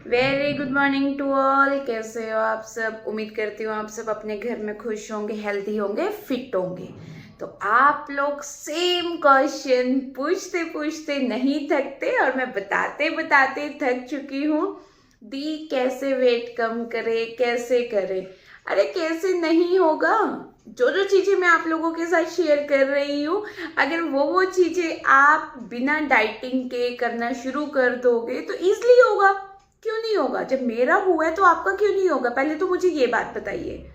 Very good morning to all. कैसे हो आप सब? उम्मीद करती हूँ आप सब अपने घर में खुश होंगे, हेल्दी होंगे, फिट होंगे। तो आप लोग सेम क्वेश्चन पूछते पूछते नहीं थकते और मैं बताते बताते थक चुकी हूँ। दी कैसे वेट कम करे, कैसे करे? अरे कैसे नहीं होगा। जो जो चीजें मैं आप लोगों के साथ शेयर कर रही हूँ, अगर वो चीजें आप बिना डाइटिंग के करना शुरू कर दोगे तो इजली होगा। क्यों नहीं होगा? जब मेरा हुआ है तो आपका क्यों नहीं होगा? पहले तो मुझे ये बात बताइए।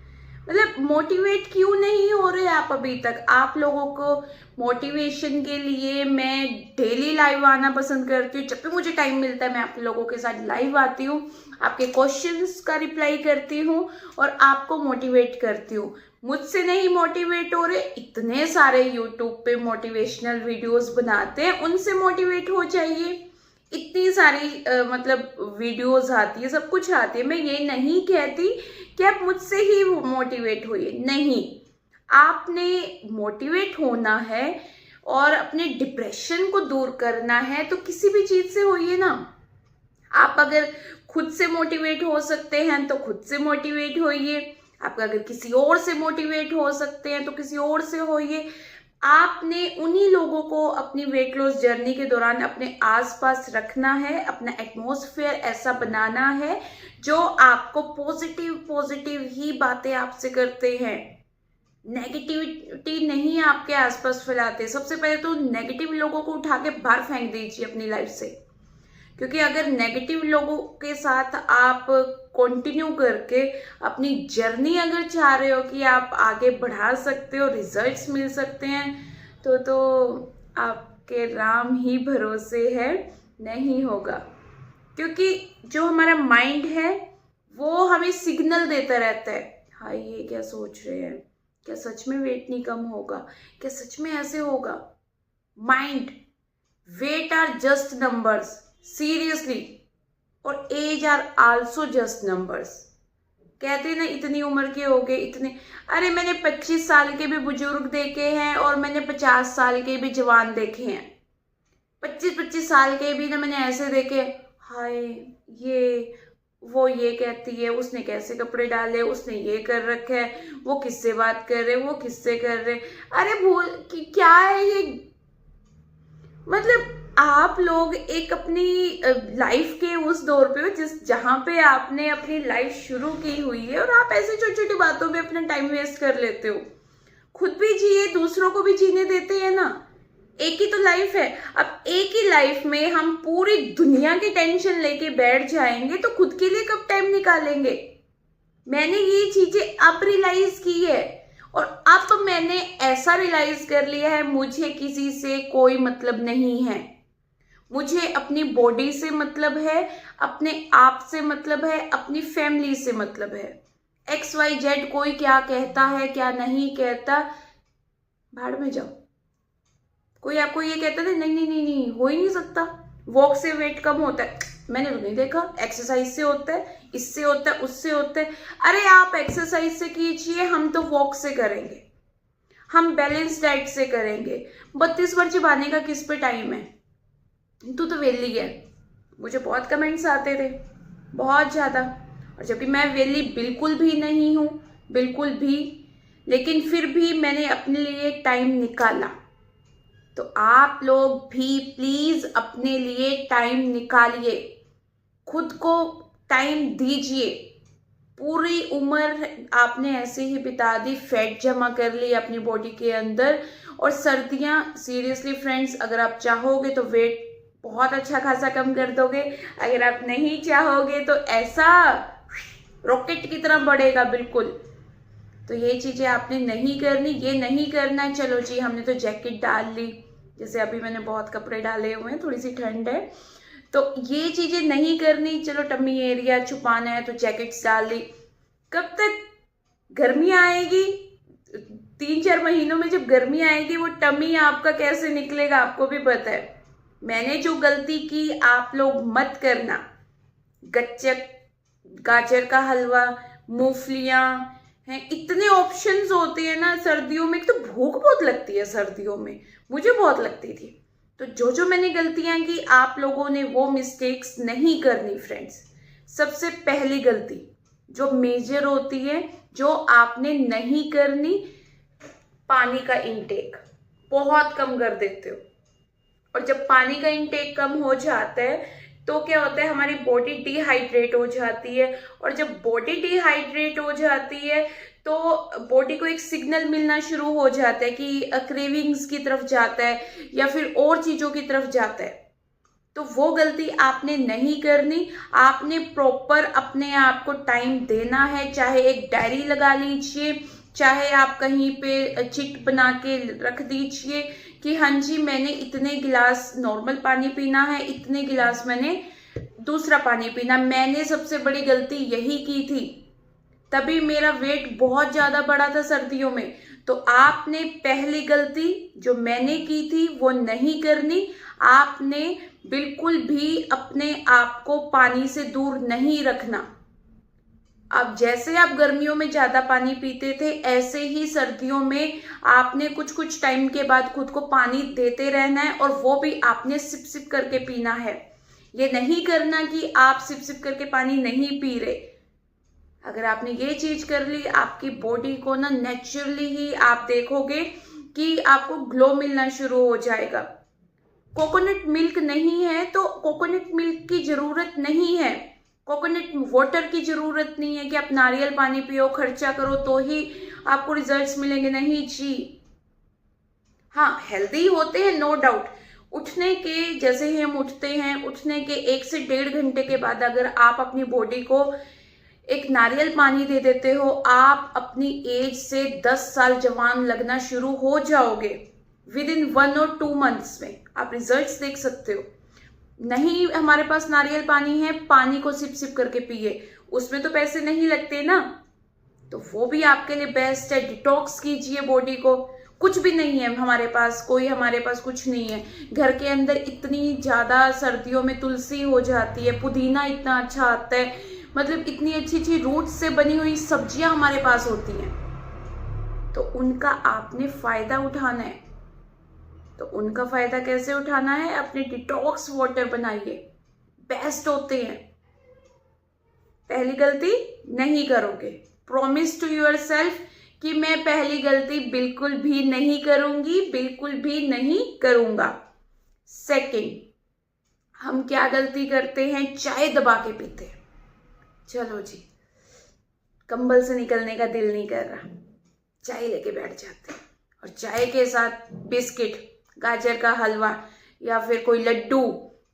मतलब मोटिवेट क्यों नहीं हो रहे आप अभी तक? आप लोगों को मोटिवेशन के लिए मैं डेली लाइव आना पसंद करती हूँ। जब भी मुझे टाइम मिलता है मैं आप लोगों के साथ लाइव आती हूँ, आपके क्वेश्चंस का रिप्लाई करती हूँ और आपको मोटिवेट करती हूँ। मुझसे नहीं मोटिवेट हो रहे, इतने सारे यूट्यूब पे मोटिवेशनल वीडियोस बनाते हैं, उनसे मोटिवेट हो जाइए। इतनी सारी मतलब वीडियोस आती है, सब कुछ आती है। मैं ये नहीं कहती कि आप मुझसे ही मोटिवेट होइए, नहीं। आपने मोटिवेट होना है और अपने डिप्रेशन को दूर करना है तो किसी भी चीज से होइए ना। आप अगर खुद से मोटिवेट हो सकते हैं तो खुद से मोटिवेट होइए। आप अगर किसी और से मोटिवेट हो सकते हैं तो किसी और से होइए। आपने उन्हीं लोगों को अपनी वेट लॉस जर्नी के दौरान अपने आसपास रखना है, अपना एटमॉस्फेयर ऐसा बनाना है जो आपको पॉजिटिव पॉजिटिव ही बातें आपसे करते हैं। नेगेटिविटी नहीं आपके आसपास फैलाते। सबसे पहले तो नेगेटिव लोगों को उठा के बाहर फेंक दीजिए अपनी लाइफ से, क्योंकि अगर नेगेटिव लोगों के साथ आप कंटिन्यू करके अपनी जर्नी अगर चाह रहे हो कि आप आगे बढ़ा सकते हो, रिजल्ट्स मिल सकते हैं, तो आपके राम ही भरोसे है, नहीं होगा। क्योंकि जो हमारा माइंड है वो हमें सिग्नल देता रहता है, हाँ ये क्या सोच रहे हैं, क्या सच में वेट नहीं कम होगा, क्या सच में ऐसे होगा? Mind, weight are just numbers, seriously, और age are also just numbers. कहते हैं ना इतनी उम्र के हो गए, इतने। अरे मैंने 25 साल के भी बुजुर्ग देखे हैं और मैंने 50 साल के भी जवान देखे हैं। 25-25 साल के भी ना मैंने ऐसे देखे, हाय ये वो ये कहती है, उसने कैसे कपड़े डाले, उसने ये कर रखा है, वो किससे बात कर रहे, वो किससे कर रहे। अरे भूल कि क्या है ये? मतलब आप लोग एक अपनी लाइफ के उस दौर पे हो जहां पे आपने अपनी लाइफ शुरू की हुई है और आप ऐसे छोटी छोटी बातों में अपना टाइम वेस्ट कर लेते हो। खुद भी जिए, दूसरों को भी जीने देते हैं ना। एक ही तो लाइफ है। अब एक ही लाइफ में हम पूरी दुनिया की टेंशन लेके बैठ जाएंगे तो खुद के लिए कब टाइम निकालेंगे? मैंने ये चीजें अब रियलाइज की है और अब मैंने ऐसा रियलाइज कर लिया है, मुझे किसी से कोई मतलब नहीं है। मुझे अपनी बॉडी से मतलब है, अपने आप से मतलब है, अपनी फैमिली से मतलब है। XYZ कोई क्या कहता है क्या नहीं कहता, भाड़ में जाओ। कोई आपको ये कहता है नहीं नहीं नहीं नहीं हो ही नहीं सकता, वॉक से वेट कम होता है, मैंने तो नहीं देखा। एक्सरसाइज से होता है, इससे होता है, उससे होता है। अरे आप एक्सरसाइज से कीजिए, हम तो वॉक से करेंगे, हम बैलेंस डाइट से करेंगे। 32 बार चिबाने का किस पे टाइम है? तू तो वेली है। मुझे बहुत कमेंट्स आते थे, बहुत ज्यादा। और जबकि मैं वेली बिल्कुल भी नहीं हूँ, बिल्कुल भी। लेकिन फिर भी मैंने अपने लिए टाइम निकाला। तो आप लोग भी प्लीज अपने लिए टाइम निकालिए, खुद को टाइम दीजिए। पूरी उम्र आपने ऐसे ही बिता दी, फैट जमा कर ली अपनी बॉडी के अंदर। और सर्दियां, सीरियसली फ्रेंड्स, अगर आप चाहोगे तो वेट बहुत अच्छा खासा कम कर दोगे। अगर आप नहीं चाहोगे तो ऐसा रॉकेट की तरह बढ़ेगा बिल्कुल। तो ये चीजें आपने नहीं करनी, ये नहीं करना है। चलो जी, हमने तो जैकेट डाल ली, जैसे अभी मैंने बहुत कपड़े डाले हुए हैं, थोड़ी सी ठंड है, तो ये चीजें नहीं करनी। चलो टम्मी एरिया छुपाना है तो जैकेट्स डाल ली। कब तक गर्मी आएगी? 3-4 महीनों में जब गर्मी आएगी वो टम्मी आपका कैसे निकलेगा आपको भी पता है। मैंने जो गलती की आप लोग मत करना। गच्चक, गाजर का हलवा, मूंगफलियां हैं, इतने ऑप्शंस होते हैं ना सर्दियों में। एक तो भूख बहुत लगती है सर्दियों में, मुझे बहुत लगती थी। तो जो जो मैंने गलतियां की, आप लोगों ने वो मिस्टेक्स नहीं करनी फ्रेंड्स। सबसे पहली गलती जो मेजर होती है, जो आपने नहीं करनी, पानी का इंटेक बहुत कम कर देते हो। और जब पानी का इंटेक कम हो जाता है तो क्या होता है, हमारी बॉडी डिहाइड्रेट हो जाती है। और जब बॉडी डिहाइड्रेट हो जाती है तो बॉडी को एक सिग्नल मिलना शुरू हो जाता है कि क्रेविंग्स की तरफ जाता है या फिर और चीज़ों की तरफ जाता है। तो वो गलती आपने नहीं करनी। आपने प्रॉपर अपने आप को टाइम देना है। चाहे एक डायरी लगा लीजिए, चाहे आप कहीं पे चिट बना के रख दीजिए कि हाँ जी मैंने इतने गिलास नॉर्मल पानी पीना है, इतने गिलास मैंने दूसरा पानी पीना। मैंने सबसे बड़ी गलती यही की थी, तभी मेरा वेट बहुत ज़्यादा बढ़ा था सर्दियों में। तो आपने पहली गलती जो मैंने की थी वो नहीं करनी। आपने बिल्कुल भी अपने आप को पानी से दूर नहीं रखना। अब जैसे आप गर्मियों में ज़्यादा पानी पीते थे, ऐसे ही सर्दियों में आपने कुछ कुछ टाइम के बाद खुद को पानी देते रहना है, और वो भी आपने सिप सिप करके पीना है। ये नहीं करना कि आप सिप सिप करके पानी नहीं पी रहे। अगर आपने ये चीज़ कर ली, आपकी बॉडी को ना नेचुरली ही आप देखोगे कि आपको ग्लो मिलना शुरू हो जाएगा। कोकोनट मिल्क नहीं है तो कोकोनट मिल्क की ज़रूरत नहीं है, कोकोनट वाटर की ज़रूरत नहीं है कि आप नारियल पानी पियो, खर्चा करो तो ही आपको रिजल्ट्स मिलेंगे। नहीं जी, हाँ हेल्दी होते हैं नो डाउट। उठने के जैसे ही हम उठते हैं, उठने के 1 से 1.5 घंटे के बाद अगर आप अपनी बॉडी को एक नारियल पानी दे देते हो, आप अपनी एज से 10 साल जवान लगना शुरू हो जाओगे। विद इन 1 और 2 मंथ्स में आप रिजल्ट्स देख सकते हो। नहीं हमारे पास नारियल पानी है, पानी को सिप सिप करके पिए, उसमें तो पैसे नहीं लगते ना, तो वो भी आपके लिए बेस्ट है। डिटॉक्स कीजिए बॉडी को। कुछ भी नहीं है हमारे पास, हमारे पास कुछ नहीं है। घर के अंदर इतनी ज़्यादा सर्दियों में तुलसी हो जाती है, पुदीना इतना अच्छा आता है, मतलब इतनी अच्छी अच्छी रूट से बनी हुई सब्जियां हमारे पास होती हैं, तो उनका आपने फ़ायदा उठाना है। तो उनका फ़ायदा कैसे उठाना है? अपने डिटॉक्स वाटर बनाइए, बेस्ट होते हैं। पहली गलती नहीं करोगे। प्रॉमिस टू योरसेल्फ कि मैं पहली गलती बिल्कुल भी नहीं करूंगी, बिल्कुल भी नहीं करूंगा। सेकंड, हम क्या गलती करते हैं? चाय दबा के पीते हैं। चलो जी, कंबल से निकलने का दिल नहीं कर रहा, चाय लेके बैठ जाते हैं, और चाय के साथ बिस्किट, गाजर का हलवा या फिर कोई लड्डू,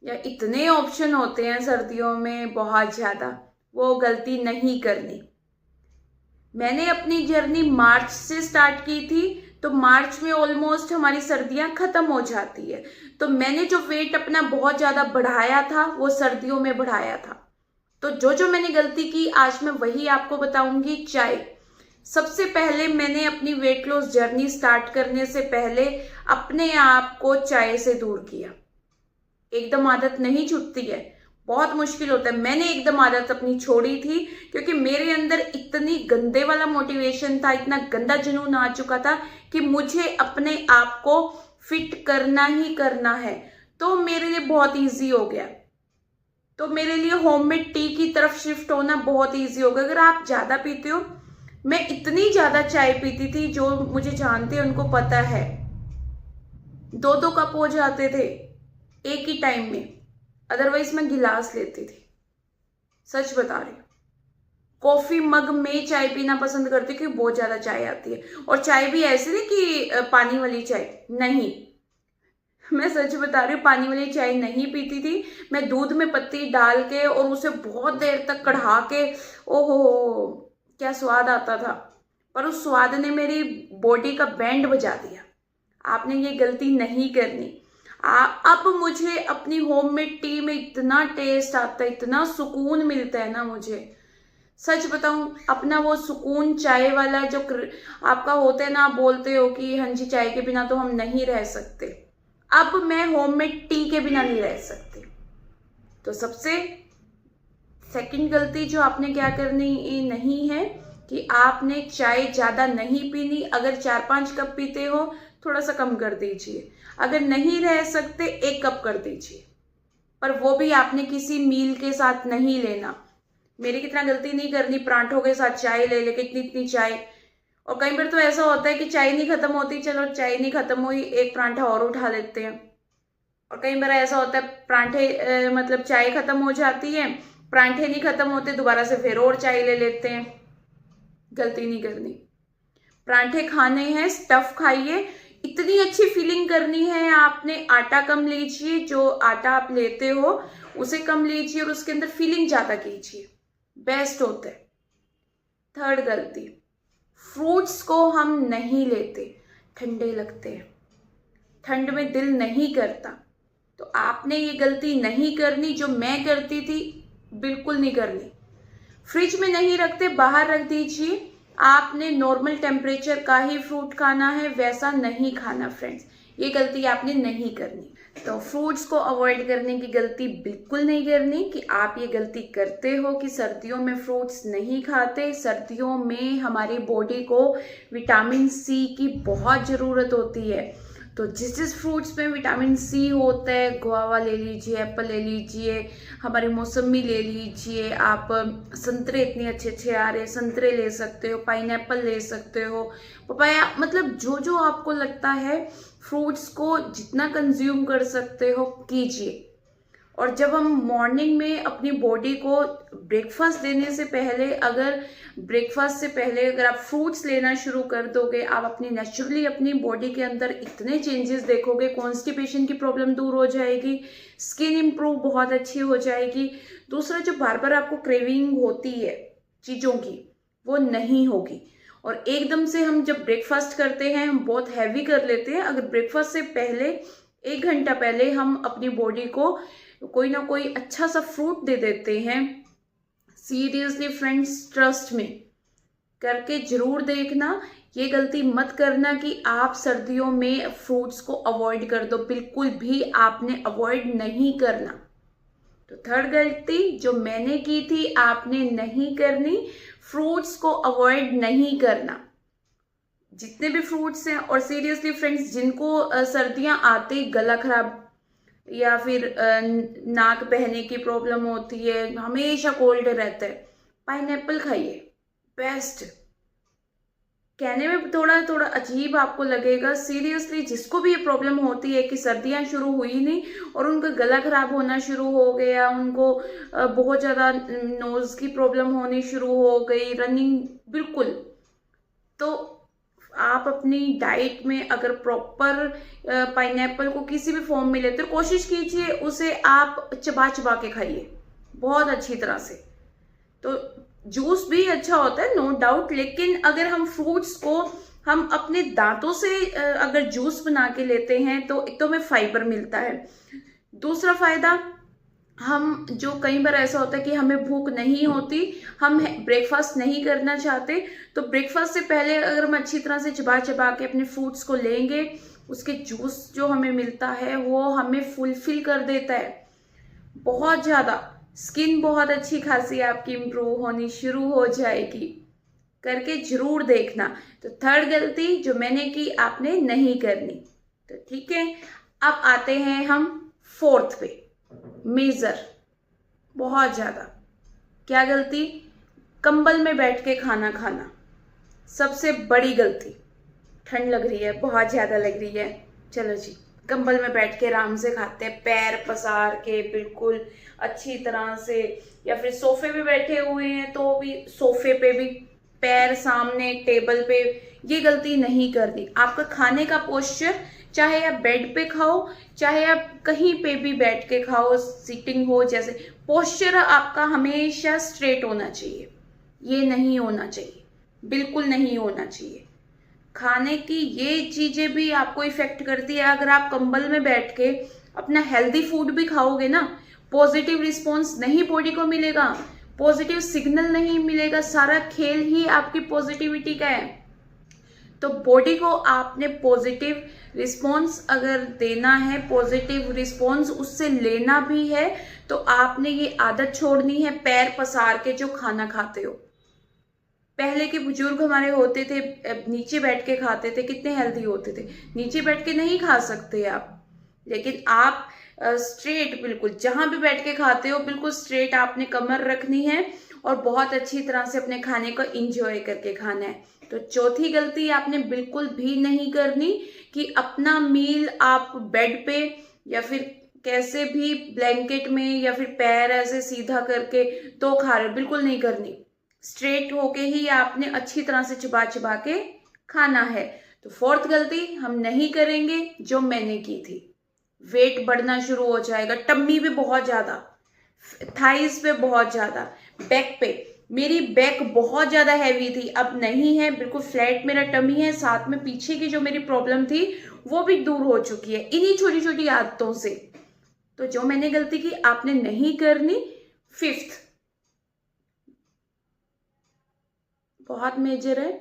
या इतने ऑप्शन होते हैं सर्दियों में बहुत ज़्यादा। वो गलती नहीं करनी। मैंने अपनी जर्नी मार्च से स्टार्ट की थी, तो मार्च में ऑलमोस्ट हमारी सर्दियां खत्म हो जाती है। तो मैंने जो वेट अपना बहुत ज़्यादा बढ़ाया था वो सर्दियों में बढ़ाया था। तो जो मैंने गलती की आज मैं वही आपको बताऊंगी। चाय, सबसे पहले मैंने अपनी वेट लॉस जर्नी स्टार्ट करने से पहले अपने आप को चाय से दूर किया। एकदम आदत नहीं छूटती है, बहुत मुश्किल होता है। मैंने एकदम आदत अपनी छोड़ी थी क्योंकि मेरे अंदर इतनी गंदे वाला मोटिवेशन था, इतना गंदा जुनून आ चुका था कि मुझे अपने आप को फिट करना ही करना है। तो मेरे लिए बहुत ईजी हो गया। तो मेरे लिए होममेड टी की तरफ शिफ्ट होना बहुत ईजी हो गया। अगर आप ज़्यादा पीते हो, मैं इतनी ज़्यादा चाय पीती थी, जो मुझे जानते हैं उनको पता है, 2-2 कप हो जाते थे एक ही टाइम में। अदरवाइज मैं गिलास लेती थी, सच बता रही हूँ। कॉफ़ी मग में चाय पीना पसंद करती हूँ क्योंकि बहुत ज़्यादा चाय आती है। और चाय भी ऐसे नहीं कि पानी वाली चाय, नहीं, मैं सच बता रही हूँ, पानी वाली चाय नहीं पीती थी। मैं दूध में पत्ती डाल के और उसे बहुत देर तक कढ़ा के, ओहो क्या स्वाद आता था। पर उस स्वाद ने मेरी बॉडी का बैंड बजा दिया। आपने ये गलती नहीं करनी। अब मुझे अपनी होममेड टी में इतना टेस्ट आता है, इतना सुकून मिलता है ना मुझे, सच बताऊं। अपना वो सुकून चाय वाला जो आपका होता है ना, आप बोलते हो कि हाँ जी चाय के बिना तो हम नहीं रह सकते, अब मैं होममेड टी के बिना नहीं रह सकती। तो सबसे सेकंड गलती जो आपने क्या करनी नहीं है कि आपने चाय ज़्यादा नहीं पीनी। अगर 4-5 कप पीते हो थोड़ा सा कम कर दीजिए, अगर नहीं रह सकते 1 कप कर दीजिए, पर वो भी आपने किसी मील के साथ नहीं लेना। मेरी कितना गलती नहीं करनी, परांठों के साथ चाय ले लेके इतनी इतनी चाय। और कई बार तो ऐसा होता है कि चाय नहीं खत्म होती, चलो चाय नहीं खत्म हुई, एक परांठा और उठा लेते हैं। और कई बार ऐसा होता है परांठे मतलब चाय खत्म हो जाती है, परांठे नहीं खत्म होते, दोबारा से फिर और चाय ले लेते हैं। गलती नहीं करनी, परांठे खाने हैं, स्टफ खाइए। इतनी अच्छी फीलिंग करनी है आपने, आटा कम लीजिए, जो आटा आप लेते हो उसे कम लीजिए और उसके अंदर फीलिंग ज्यादा कीजिए, बेस्ट होता है। थर्ड गलती, फ्रूट्स को हम नहीं लेते, ठंडे लगते हैं, ठंड में दिल नहीं करता। तो आपने ये गलती नहीं करनी जो मैं करती थी, बिल्कुल नहीं करनी। फ्रिज में नहीं रखते, बाहर रख दीजिए। आपने नॉर्मल टेम्परेचर का ही फ्रूट खाना है, वैसा नहीं खाना फ्रेंड्स, ये गलती आपने नहीं करनी। तो फ्रूट्स को अवॉइड करने की गलती बिल्कुल नहीं करनी कि आप ये गलती करते हो कि सर्दियों में फ्रूट्स नहीं खाते। सर्दियों में हमारी बॉडी को विटामिन सी की बहुत ज़रूरत होती है। तो जिस जिस फ्रूट्स में विटामिन सी होता है, गुआवा ले लीजिए, एप्पल ले लीजिए, हमारी मौसमी ले लीजिए, आप संतरे इतने अच्छे अच्छे आ रहे हैं, संतरे ले सकते हो, पाइनएप्पल ले सकते हो, पपाया, मतलब जो जो आपको लगता है फ्रूट्स को जितना कंज्यूम कर सकते हो कीजिए। और जब हम मॉर्निंग में अपनी बॉडी को ब्रेकफास्ट देने से पहले, अगर ब्रेकफास्ट से पहले अगर आप फ्रूट्स लेना शुरू कर दोगे, आप अपनी नेचुरली अपनी बॉडी के अंदर इतने चेंजेस देखोगे। कॉन्स्टिपेशन की प्रॉब्लम दूर हो जाएगी, स्किन इम्प्रूव बहुत अच्छी हो जाएगी। दूसरा, जो बार बार आपको क्रेविंग होती है चीज़ों की, वो नहीं होगी। और एकदम से हम जब ब्रेकफास्ट करते हैं, हम बहुत हैवी कर लेते हैं। अगर ब्रेकफास्ट से पहले 1 घंटा पहले हम अपनी बॉडी को कोई ना कोई अच्छा सा फ्रूट दे देते हैं, सीरियसली फ्रेंड्स, ट्रस्ट में करके जरूर देखना। ये गलती मत करना कि आप सर्दियों में फ्रूट्स को अवॉइड कर दो, बिल्कुल भी आपने अवॉइड नहीं करना। तो थर्ड गलती जो मैंने की थी, आपने नहीं करनी, फ्रूट्स को अवॉइड नहीं करना, जितने भी फ्रूट्स हैं। और सीरियसली फ्रेंड्स, जिनको सर्दियां आते गला खराब या फिर नाक बहने की प्रॉब्लम होती है, हमेशा कोल्ड रहता है, पाइनएप्पल खाइए, बेस्ट। कहने में थोड़ा थोड़ा अजीब आपको लगेगा, सीरियसली जिसको भी ये प्रॉब्लम होती है कि सर्दियां शुरू हुई नहीं और उनका गला खराब होना शुरू हो गया, उनको बहुत ज़्यादा नोज की प्रॉब्लम होनी शुरू हो गई, रनिंग, बिल्कुल, तो आप अपनी डाइट में अगर प्रॉपर पाइनएप्पल को किसी भी फॉर्म में लेते हो, कोशिश कीजिए उसे आप चबा चबा के खाइए बहुत अच्छी तरह से। तो जूस भी अच्छा होता है, नो डाउट, लेकिन अगर हम फ्रूट्स को हम अपने दांतों से अगर जूस बना के लेते हैं तो एक तो हमें फाइबर मिलता है, दूसरा फायदा, हम जो कई बार ऐसा होता है कि हमें भूख नहीं होती, हम ब्रेकफास्ट नहीं करना चाहते, तो ब्रेकफास्ट से पहले अगर हम अच्छी तरह से चबा चबा के अपने फ्रूट्स को लेंगे, उसके जूस जो हमें मिलता है वो हमें फुलफिल कर देता है बहुत ज़्यादा। स्किन बहुत अच्छी खासी आपकी इम्प्रूव होनी शुरू हो जाएगी, करके जरूर देखना। तो थर्ड गलती जो मैंने की, आपने नहीं करनी। तो ठीक है, अब आते हैं हम फोर्थ पे, मेजर, बहुत ज़्यादा। क्या गलती? कंबल में बैठ के खाना खाना, सबसे बड़ी गलती। ठंड लग रही है, बहुत ज़्यादा लग रही है, चलो जी कंबल में बैठ के आराम से खाते हैं, पैर पसार के बिल्कुल अच्छी तरह से, या फिर सोफे पे बैठे हुए हैं तो भी सोफे पे भी पैर सामने टेबल पे, ये गलती नहीं करनी। आपका खाने का पोस्चर, चाहे आप बेड पे खाओ, चाहे आप कहीं पे भी बैठ के खाओ, सीटिंग हो, जैसे पोस्चर आपका हमेशा स्ट्रेट होना चाहिए, ये नहीं होना चाहिए, बिल्कुल नहीं होना चाहिए। खाने की ये चीज़ें भी आपको इफेक्ट करती है। अगर आप कंबल में बैठ के अपना हेल्दी फूड भी खाओगे ना, पॉजिटिव रिस्पॉन्स नहीं बॉडी को मिलेगा, पॉजिटिव सिग्नल नहीं मिलेगा, सारा खेल ही आपकी पॉजिटिविटी का है। तो बॉडी को आपने पॉजिटिव रिस्पॉन्स अगर देना है, पॉजिटिव रिस्पॉन्स उससे लेना भी है, तो आपने ये आदत छोड़नी है पैर पसार के जो खाना खाते हो। पहले के बुजुर्ग हमारे होते थे, नीचे बैठ के खाते थे, कितने हेल्दी होते थे। नीचे बैठ के नहीं खा सकते आप, लेकिन आप स्ट्रेट, बिल्कुल जहां भी बैठ के खाते हो बिल्कुल स्ट्रेट आपने कमर रखनी है और बहुत अच्छी तरह से अपने खाने को इंजॉय करके खाना है। तो चौथी गलती आपने बिल्कुल भी नहीं करनी कि अपना मील आप बेड पे या फिर कैसे भी ब्लैंकेट में या फिर पैर ऐसे सीधा करके तो खा रहे हो, बिल्कुल नहीं करनी। स्ट्रेट होके ही आपने अच्छी तरह से चबा चबा के खाना है। तो फोर्थ गलती हम नहीं करेंगे जो मैंने की थी। वेट बढ़ना शुरू हो जाएगा, टम्मी पे बहुत ज्यादा, थाइस पे बहुत ज्यादा, बैक पे। मेरी बैक बहुत ज्यादा हैवी थी, अब नहीं है, बिल्कुल फ्लैट मेरा टमी है। साथ में पीछे की जो मेरी प्रॉब्लम थी वो भी दूर हो चुकी है इन्हीं छोटी छोटी आदतों से। तो जो मैंने गलती की आपने नहीं करनी। फिफ्थ बहुत मेजर है,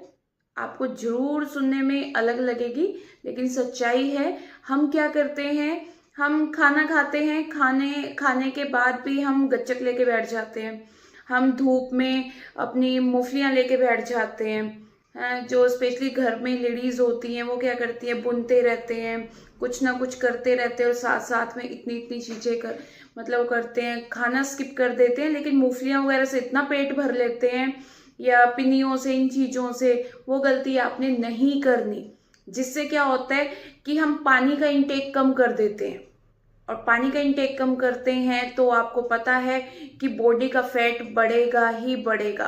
आपको जरूर सुनने में अलग लगेगी लेकिन सच्चाई है। हम क्या करते हैं, हम खाना खाते हैं, खाने के बाद भी हम गच्चक लेके बैठ जाते हैं, हम धूप में अपनी मूंगफलियां लेके बैठ जाते हैं। जो स्पेशली घर में लेडीज होती हैं वो क्या करती हैं, बुनते रहते हैं, कुछ ना कुछ करते रहते हैं और साथ साथ में इतनी इतनी चीजें मतलब करते हैं, खाना स्किप कर देते हैं लेकिन मूंगफलियां वगैरह से इतना पेट भर लेते हैं या पिन्नियों से, इन चीजों से। वो गलती आपने नहीं करनी, जिससे क्या होता है कि हम पानी का इंटेक कम कर देते हैं, और पानी का इंटेक कम करते हैं तो आपको पता है कि बॉडी का फैट बढ़ेगा ही बढ़ेगा।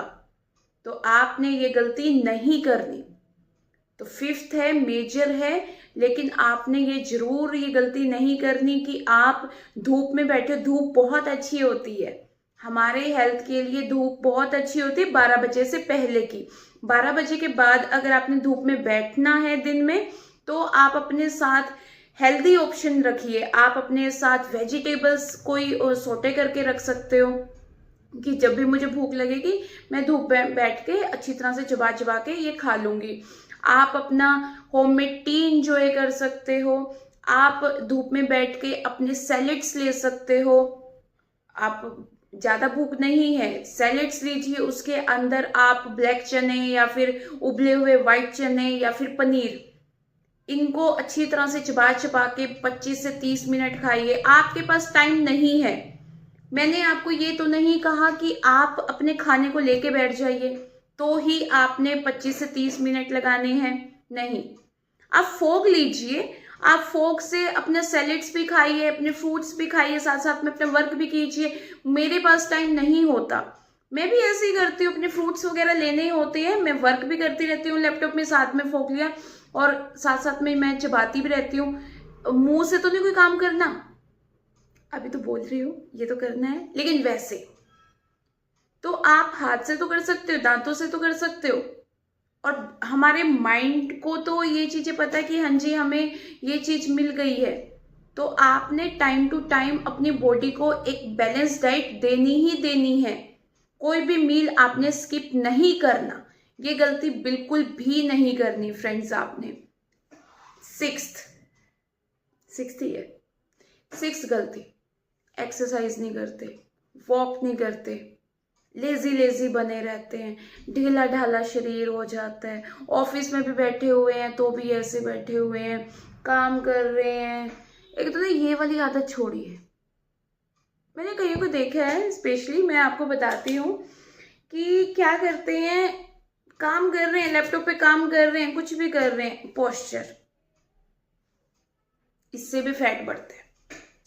तो आपने ये गलती नहीं करनी। तो फिफ्थ है, मेजर है, लेकिन आपने ये जरूर ये गलती नहीं करनी कि आप धूप में बैठे। धूप बहुत अच्छी होती है हमारे हेल्थ के लिए, धूप बहुत अच्छी होती है 12 बजे से पहले की। 12 बजे के बाद अगर आपने धूप में बैठना है दिन में तो आप अपने साथ हेल्दी ऑप्शन रखिए। आप अपने साथ वेजिटेबल्स कोई सोटे करके रख सकते हो कि जब भी मुझे भूख लगेगी मैं धूप में बैठ के अच्छी तरह से चबा चबा के ये खा लूंगी। आप अपना होममेड टी इंजॉय कर सकते हो। आप धूप में बैठ के अपने सैलेड्स ले सकते हो। आप ज्यादा भूख नहीं है, सैलेड्स लीजिए, उसके अंदर आप ब्लैक चने या फिर उबले हुए व्हाइट चने या फिर पनीर, इनको अच्छी तरह से चबा चबा के 25 से 30 मिनट खाइए। आपके पास टाइम नहीं है, मैंने आपको ये तो नहीं कहा कि आप अपने खाने को लेके बैठ जाइए तो ही आपने 25 से 30 मिनट लगाने हैं, नहीं। आप फोक लीजिए, आप फोक से अपने सैलेड्स भी खाइए, अपने फ्रूट्स भी खाइए, साथ साथ में अपना वर्क भी कीजिए। मेरे पास टाइम नहीं होता, मैं भी ऐसे ही करती हूँ, अपने फ्रूट्स वगैरह लेने ही होते हैं, मैं वर्क भी करती रहती हूँ लैपटॉप में, साथ में फोक लिया और साथ साथ में मैं चबाती भी रहती हूँ। मुंह से तो नहीं कोई काम करना, अभी तो बोल रही हूँ ये तो करना है, लेकिन वैसे तो आप हाथ से तो कर सकते हो, दांतों से तो कर सकते हो। और हमारे माइंड को तो ये चीजें पता है कि हाँ जी हमें ये चीज मिल गई है। तो आपने टाइम टू टाइम अपनी बॉडी को एक बैलेंस डाइट देनी ही देनी है। कोई भी मील आपने स्किप नहीं करना, ये गलती बिल्कुल भी नहीं करनी फ्रेंड्स आपने। सिक्स्थ गलती, एक्सरसाइज नहीं करते, वॉक नहीं करते, लेजी लेजी बने रहते हैं, ढीला ढाला शरीर हो जाता है। ऑफिस में भी बैठे हुए हैं तो भी ऐसे बैठे हुए हैं, काम कर रहे हैं। एक तो ये वाली आदत छोड़िए। मैंने कईयों को देखा है, स्पेशली मैं आपको बताती हूँ कि क्या करते हैं, काम कर रहे हैं, लैपटॉप पे काम कर रहे हैं, कुछ भी कर रहे हैं, पोस्चर, इससे भी फैट बढ़ते हैं।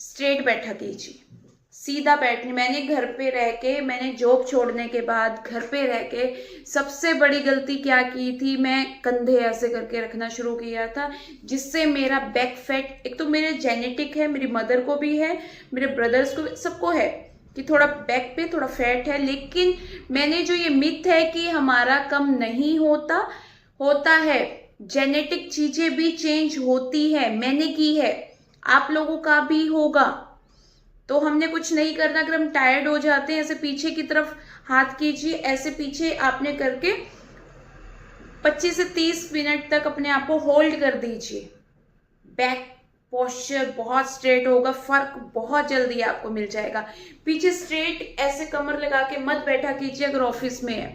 स्ट्रेट बैठा कीजिए, सीधा बैठने। मैंने घर पे रह के, मैंने जॉब छोड़ने के बाद घर पे रह के सबसे बड़ी गलती क्या की थी, मैं कंधे ऐसे करके रखना शुरू किया था, जिससे मेरा बैक फैट, एक तो मेरे जेनेटिक है, मेरी मदर को भी है, मेरे ब्रदर्स को भी, सबको है कि थोड़ा बैक पे थोड़ा फैट है। लेकिन मैंने जो ये मिथ है कि हमारा कम नहीं होता, होता है, जेनेटिक चीजें भी चेंज होती है, मैंने की है, आप लोगों का भी होगा। तो हमने कुछ नहीं करना, अगर हम टायर्ड हो जाते हैं ऐसे पीछे की तरफ हाथ कीजिए, ऐसे पीछे आपने करके 25 से 30 मिनट तक अपने आप को होल्ड कर दीजिए। बैक पोस्चर बहुत स्ट्रेट होगा, फर्क बहुत जल्दी आपको मिल जाएगा। पीछे स्ट्रेट ऐसे कमर लगा के मत बैठा कीजिए, अगर ऑफिस में है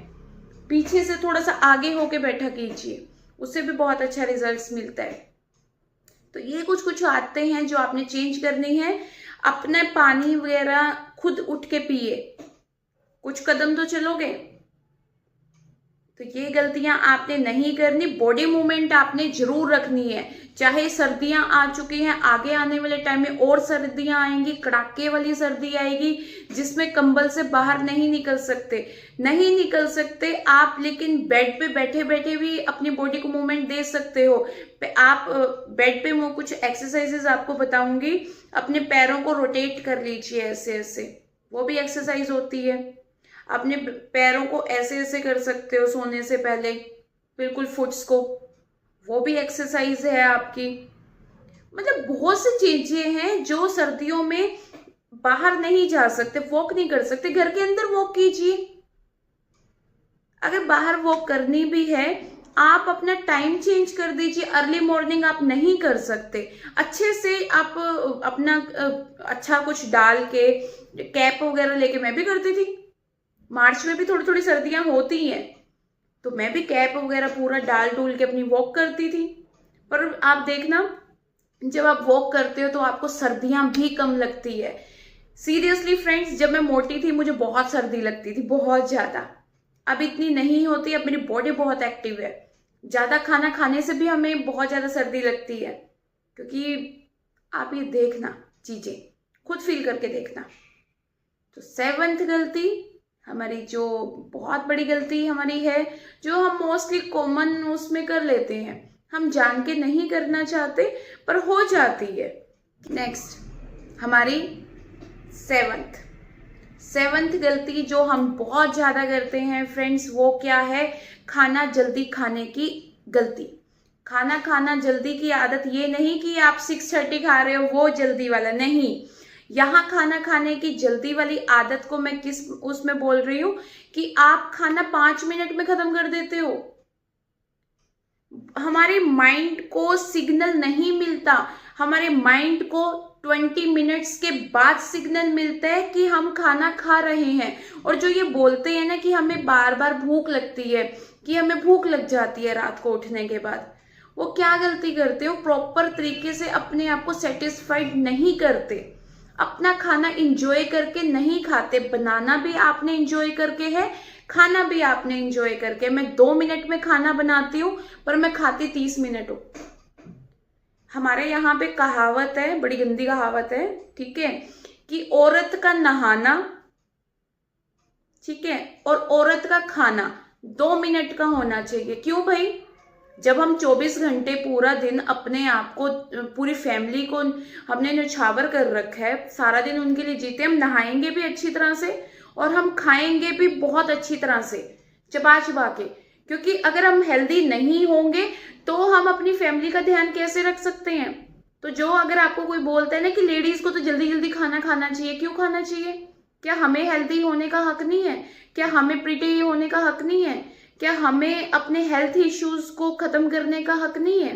पीछे से थोड़ा सा आगे होके बैठा कीजिए, उससे भी बहुत अच्छा रिजल्ट्स मिलता है। तो ये कुछ कुछ आदतें हैं जो आपने चेंज करनी है। अपने पानी वगैरह खुद उठ के पिए, कुछ कदम तो चलोगे। तो ये गलतियां आपने नहीं करनी। बॉडी मूवमेंट आपने जरूर रखनी है। चाहे सर्दियां आ चुकी हैं, आगे आने वाले टाइम में और सर्दियां आएंगी, कड़ाके वाली सर्दी आएगी जिसमें कंबल से बाहर नहीं निकल सकते आप, लेकिन बेड पे बैठे बैठे भी अपनी बॉडी को मूवमेंट दे सकते हो। आप बेड पे मैं कुछ एक्सरसाइजेस आपको बताऊंगी, अपने पैरों को रोटेट कर लीजिए ऐसे ऐसे, वो भी एक्सरसाइज होती है। अपने पैरों को ऐसे ऐसे कर सकते हो सोने से पहले, बिल्कुल फुट्स को, वो भी एक्सरसाइज है आपकी। मतलब बहुत सी चीजें हैं जो सर्दियों में बाहर नहीं जा सकते, वॉक नहीं कर सकते, घर के अंदर वॉक कीजिए। अगर बाहर वॉक करनी भी है, आप अपना टाइम चेंज कर दीजिए। अर्ली मॉर्निंग आप नहीं कर सकते, अच्छे से आप अपना अच्छा कुछ डाल के, कैप वगैरह लेके, मैं भी करती थी मार्च में भी, थोड़ी थोड़ी सर्दियां होती हैं तो मैं भी कैप वगैरह पूरा डाल डूल के अपनी वॉक करती थी। पर आप देखना, जब आप वॉक करते हो तो आपको सर्दियां भी कम लगती है। सीरियसली फ्रेंड्स, जब मैं मोटी थी मुझे बहुत सर्दी लगती थी, बहुत ज्यादा। अब इतनी नहीं होती, अब मेरी बॉडी बहुत एक्टिव है। ज्यादा खाना खाने से भी हमें बहुत ज्यादा सर्दी लगती है, क्योंकि आप ये देखना, चीजें खुद फील करके देखना। तो 7th गलती हमारी, जो बहुत बड़ी गलती हमारी है, जो हम मोस्टली कॉमन उसमें कर लेते हैं, हम जान के नहीं करना चाहते पर हो जाती है। नेक्स्ट हमारी 7th गलती जो हम बहुत ज्यादा करते हैं फ्रेंड्स, वो क्या है? खाना जल्दी खाने की गलती। खाना खाना जल्दी की आदत, ये नहीं कि आप 6:30 खा रहे हो वो जल्दी वाला नहीं। यहाँ खाना खाने की जल्दी वाली आदत को मैं किस उसमें बोल रही हूं कि आप खाना 5 मिनट में खत्म कर देते हो। हमारे माइंड को सिग्नल नहीं मिलता, हमारे माइंड को 20 मिनट्स के बाद सिग्नल मिलता है कि हम खाना खा रहे हैं। और जो ये बोलते हैं ना कि हमें बार बार भूख लगती है, कि हमें भूख लग जाती है रात को उठने के बाद, वो क्या गलती करते हो? प्रॉपर तरीके से अपने आप को सेटिस्फाइड नहीं करते, अपना खाना इंजॉय करके नहीं खाते। बनाना भी आपने इंजॉय करके है, खाना भी आपने इंजॉय करके। मैं 2 मिनट में खाना बनाती हूँ पर मैं खाती 30 मिनट हूँ। हमारे यहाँ पे कहावत है, बड़ी गंदी कहावत है, ठीक है, कि औरत का नहाना, ठीक है, और औरत का खाना 2 मिनट का होना चाहिए। क्यों भाई? जब हम 24 घंटे पूरा दिन अपने आप को, पूरी फैमिली को हमने न्यौछावर कर रखा है, सारा दिन उनके लिए जीते, हम नहाएंगे भी अच्छी तरह से और हम खाएंगे भी बहुत अच्छी तरह से, चबा चबा के। क्योंकि अगर हम हेल्दी नहीं होंगे तो हम अपनी फैमिली का ध्यान कैसे रख सकते हैं? तो जो अगर आपको कोई बोलता है ना कि लेडीज को तो जल्दी जल्दी खाना खाना चाहिए, क्यों खाना चाहिए? क्या हमें हेल्दी होने का हक नहीं है? क्या हमें प्रिटी होने का हक नहीं है? क्या हमें अपने हेल्थ इश्यूज को खत्म करने का हक नहीं है?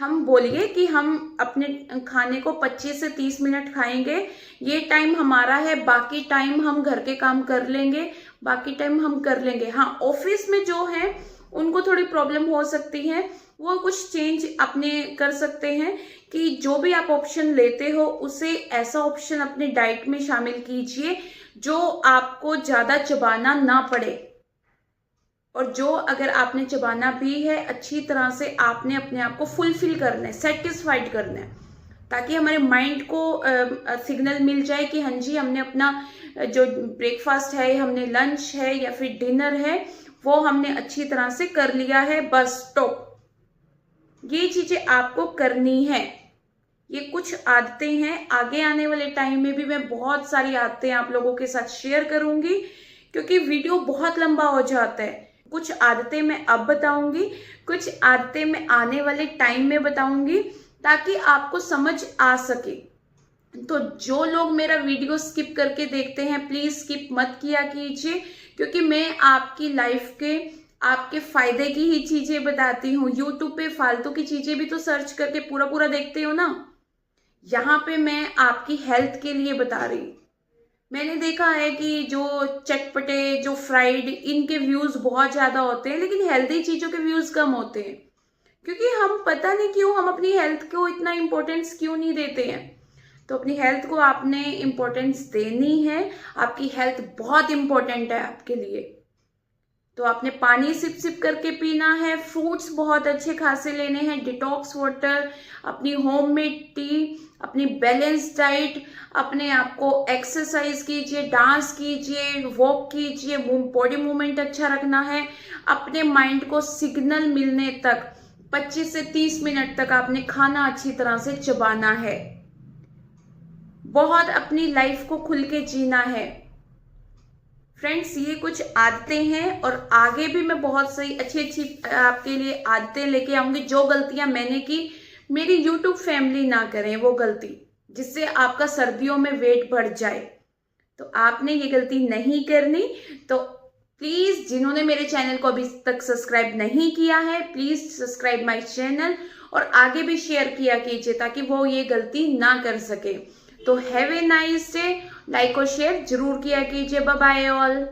हम बोलिए कि हम अपने खाने को 25 से 30 मिनट खाएंगे, ये टाइम हमारा है, बाकी टाइम हम घर के काम कर लेंगे, बाकी टाइम हम कर लेंगे। हाँ, ऑफिस में जो है उनको थोड़ी प्रॉब्लम हो सकती है, वो कुछ चेंज अपने कर सकते हैं कि जो भी आप ऑप्शन लेते हो उसे ऐसा ऑप्शन अपने डाइट में शामिल कीजिए जो आपको ज्यादा चबाना ना पड़े। और जो अगर आपने चबाना भी है, अच्छी तरह से आपने अपने आप को फुलफिल करना है, सेटिस्फाइड करना है, ताकि हमारे माइंड को सिग्नल मिल जाए कि हाँ जी, हमने अपना जो ब्रेकफास्ट है, हमने लंच है या फिर डिनर है, वो हमने अच्छी तरह से कर लिया है, बस स्टॉप। ये चीजें आपको करनी है। ये कुछ आदतें हैं, आगे आने वाले टाइम में भी मैं बहुत सारी आदतें आप लोगों के साथ शेयर करूंगी, क्योंकि वीडियो बहुत लंबा हो जाता है। कुछ आदतें मैं अब बताऊंगी, कुछ आदतें मैं आने वाले टाइम में बताऊंगी, ताकि आपको समझ आ सके। तो जो लोग मेरा वीडियो स्किप करके देखते हैं, प्लीज स्किप मत किया कीजिए, क्योंकि मैं आपकी लाइफ के, आपके फायदे की ही चीजें बताती हूँ। यूट्यूब पे फालतू की चीजें भी तो सर्च करके पूरा पूरा देखते हो ना, यहाँ पे मैं आपकी हेल्थ के लिए बता रही हूँ। मैंने देखा है कि जो चटपटे, जो फ्राइड, इनके व्यूज बहुत ज्यादा होते हैं, लेकिन हेल्दी चीजों के व्यूज कम होते हैं, क्योंकि हम पता नहीं क्यों हम अपनी हेल्थ को इतना इम्पोर्टेंस क्यों नहीं देते हैं। तो अपनी हेल्थ को आपने इम्पोर्टेंस देनी है। आपकी हेल्थ बहुत इम्पोर्टेंट है आपके लिए। तो आपने पानी सिप सिप करके पीना है, फ्रूट्स बहुत अच्छे खासे लेने हैं, डिटॉक्स वाटर, अपनी होममेड टी, अपनी बैलेंस डाइट, अपने आप को एक्सरसाइज कीजिए, डांस कीजिए, वॉक कीजिए, बॉडी मूवमेंट अच्छा रखना है। अपने माइंड को सिग्नल मिलने तक 25 से 30 मिनट तक आपने खाना अच्छी तरह से चबाना है। बहुत अपनी लाइफ को खुल के जीना है। फ्रेंड्स, ये कुछ आदतें हैं और आगे भी मैं बहुत सही अच्छी अच्छी आपके लिए आदतें लेके आऊंगी। जो गलतियां मैंने की, मेरी यूट्यूब फैमिली ना करें वो गलती, जिससे आपका सर्दियों में वेट बढ़ जाए। तो आपने ये गलती नहीं करनी। तो प्लीज, जिन्होंने मेरे चैनल को अभी तक सब्सक्राइब नहीं किया है, प्लीज सब्सक्राइब माय चैनल और आगे भी शेयर किया कीजिए ताकि वो ये गलती ना कर सके। तो have a nice day. Like और शेयर जरूर किया कीजिए। Bye bye all.